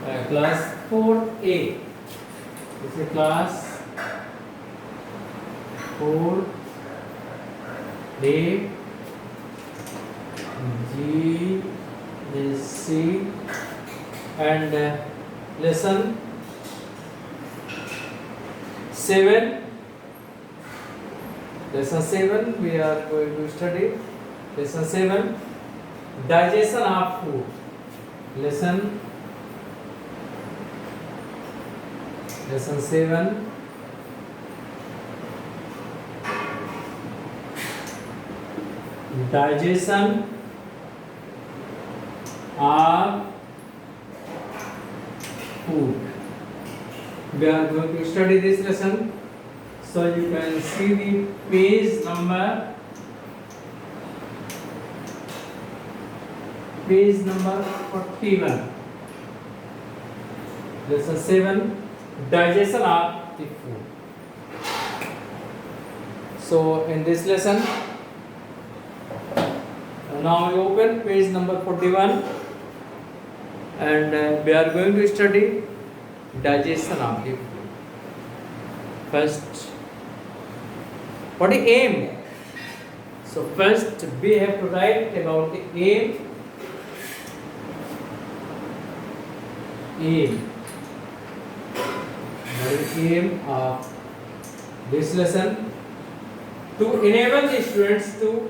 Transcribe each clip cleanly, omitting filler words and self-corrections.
class 4A. This is class 4A. G is C and lesson 7. Lesson 7 we are going to study. Lesson 7, digestion of food. Lesson 7, digestion of food. We are going to study this lesson. So you can see the page number 41. Lesson 7, digestion of the food. So in this lesson, now we open page number 41 and we are going to study digestion of the food. First, what is aim? So first we have to write about the aim. What is aim of this lesson? To enable the students to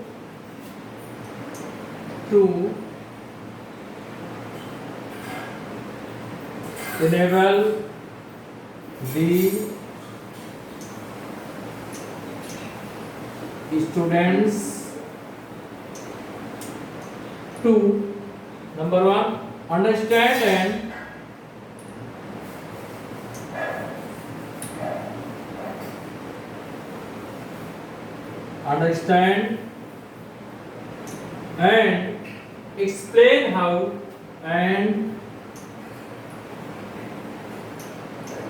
enable the students to, number 1, understand and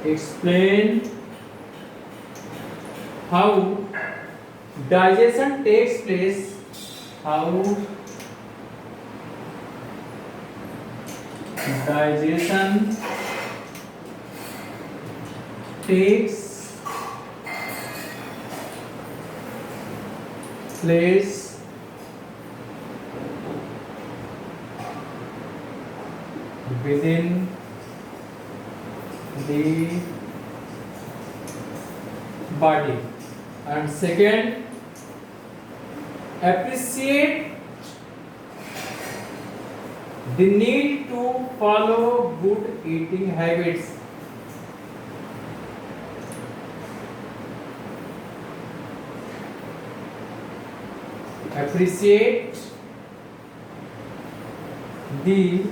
explain how digestion takes place. Digestion takes place within the body. And second, appreciate the need to follow good eating habits. Appreciate the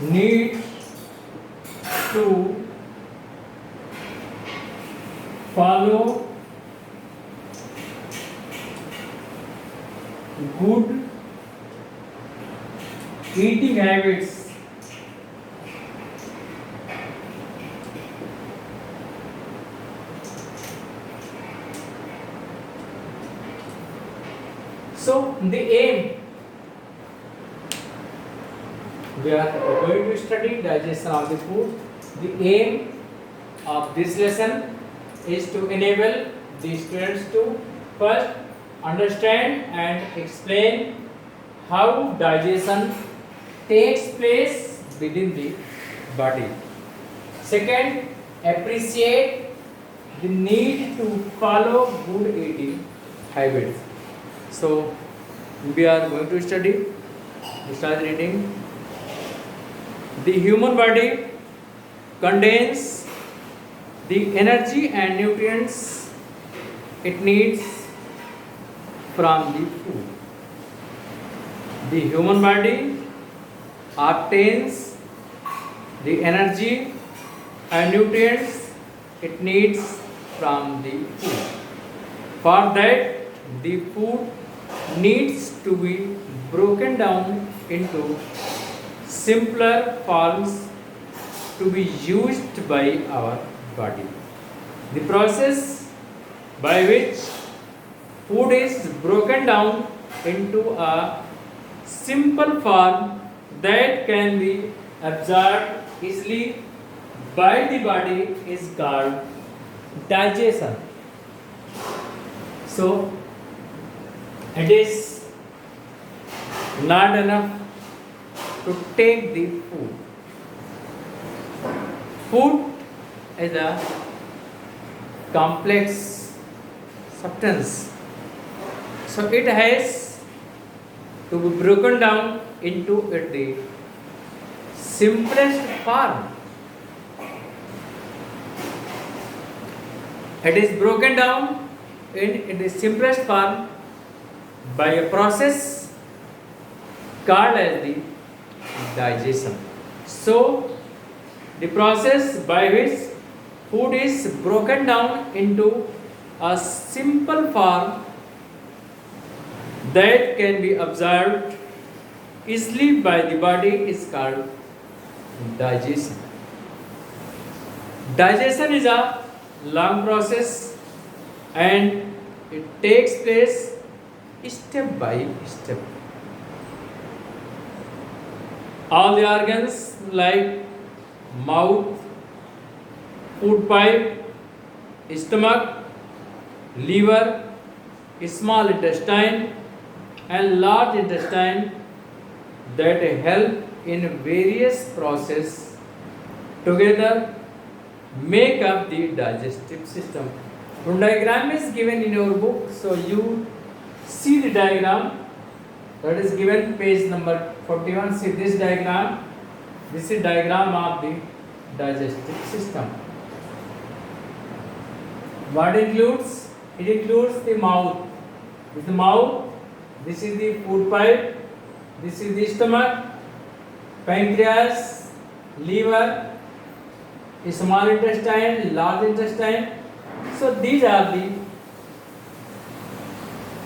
need to follow good eating habits. So the aim, we are going to study digestion of the food. The aim of this lesson is to enable the students to first understand and explain how digestion takes place within the body. Second, appreciate the need to follow good eating habits. So we are going to study. Start reading. The human body contains the energy and nutrients it needs from the food. The human body obtains the energy and nutrients it needs from the food. For that, the food needs to be broken down into simpler forms to be used by our body. The process by which food is broken down into a simple form that can be absorbed easily by the body is called digestion. So it is not enough to take the food. Food is a complex substance, so it has to be broken down into the simplest form. It is broken down in the simplest form by a process called as the digestion. So, the process by which food is broken down into a simple form that can be absorbed easily by the body is called digestion. Digestion is a long process and it takes place step by step. All the organs like mouth, food pipe, stomach, liver, small intestine and large intestine that help in various process together make up the digestive system. One diagram is given in your book, so you see the diagram that is given page number 41. See this diagram. This is diagram of the digestive system. What includes? It includes the mouth. This is the mouth. This is the food pipe. This is the stomach, pancreas, liver, small intestine, large intestine. So these are the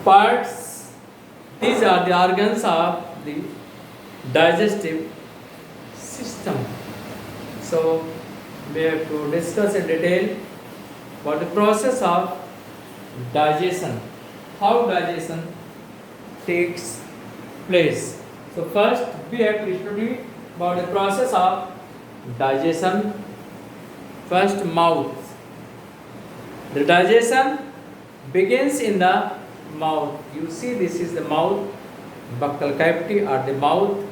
parts, these are the organs of the digestive system. So we have to discuss in detail about the process of digestion, how digestion takes place. So first we have to study about the process of digestion. First, mouth. The digestion begins in the mouth. You see, this is the mouth, buccal cavity or the mouth.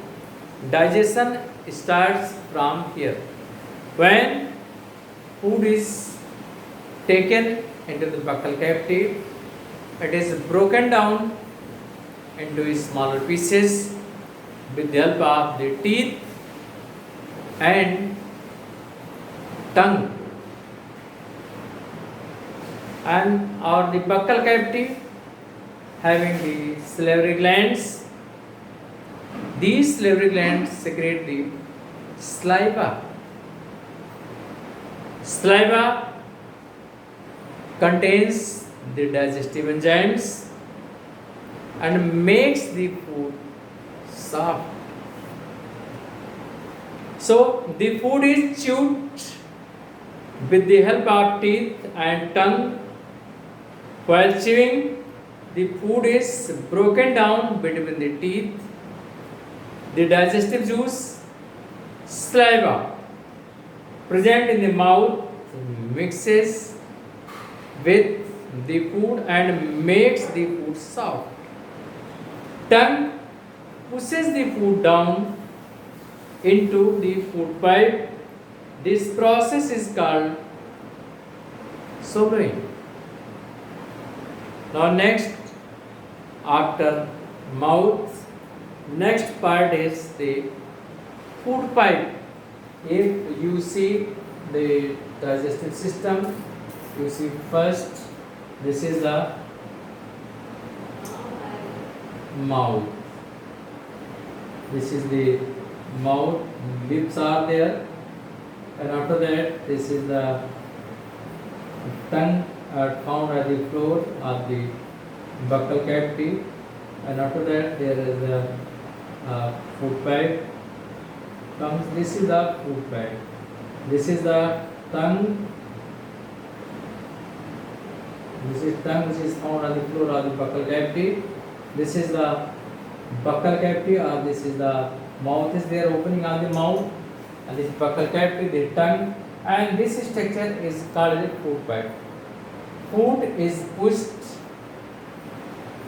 Digestion starts from here. When food is taken into the buccal cavity, it is broken down into smaller pieces with the help of the teeth and tongue. And our the buccal cavity having the salivary glands. These salivary glands secrete the saliva. Saliva contains the digestive enzymes and makes the food soft. So the food is chewed with the help of teeth and tongue. While chewing, the food is broken down between the teeth. The digestive juice, saliva, present in the mouth mixes with the food and makes the food soft. Tongue pushes the food down into the food pipe. This process is called swallowing. Now next, after mouth, next part is the food pipe. If you see the digestive system, you see first, this is the mouth. This is the mouth, lips are there, and after that, this is the tongue found at the floor of the buccal cavity, and after that, there is the food pipe. Comes. This is the food pipe. This is the tongue. This is tongue which is found on the floor of the buccal cavity. This is the buccal cavity, or this is the mouth is there opening on the mouth. and this buccal cavity, the tongue, and this structure is called the food pipe. Food is pushed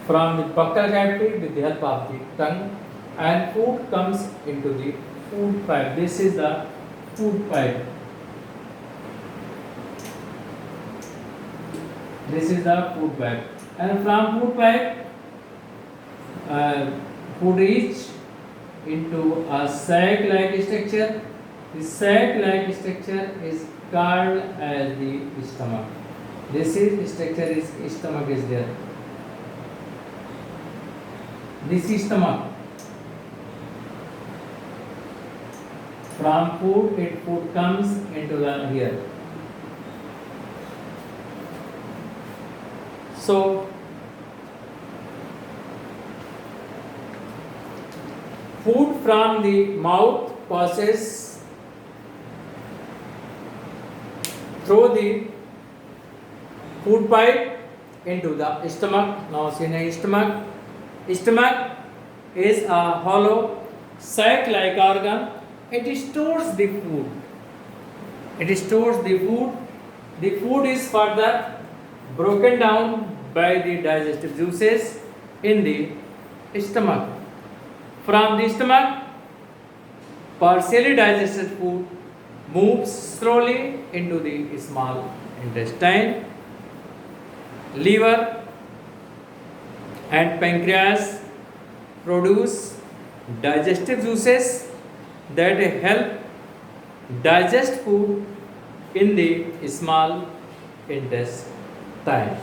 from the buccal cavity with the help of the tongue, and food comes into the food pipe. This is the food pipe. This is the food pipe, and from food pipe, food reach into a sac-like structure. The sac-like structure is called as the stomach. This is structure is stomach is there. This is stomach. From food comes into the here. So food from the mouth passes through the food pipe into the stomach. Now see the stomach. Stomach is a hollow sac-like organ. It stores the food. It stores the food. The food is further broken down by the digestive juices in the stomach. From the stomach, partially digested food moves slowly into the small intestine. Liver and pancreas produce digestive juices that help digest food in the small intestine.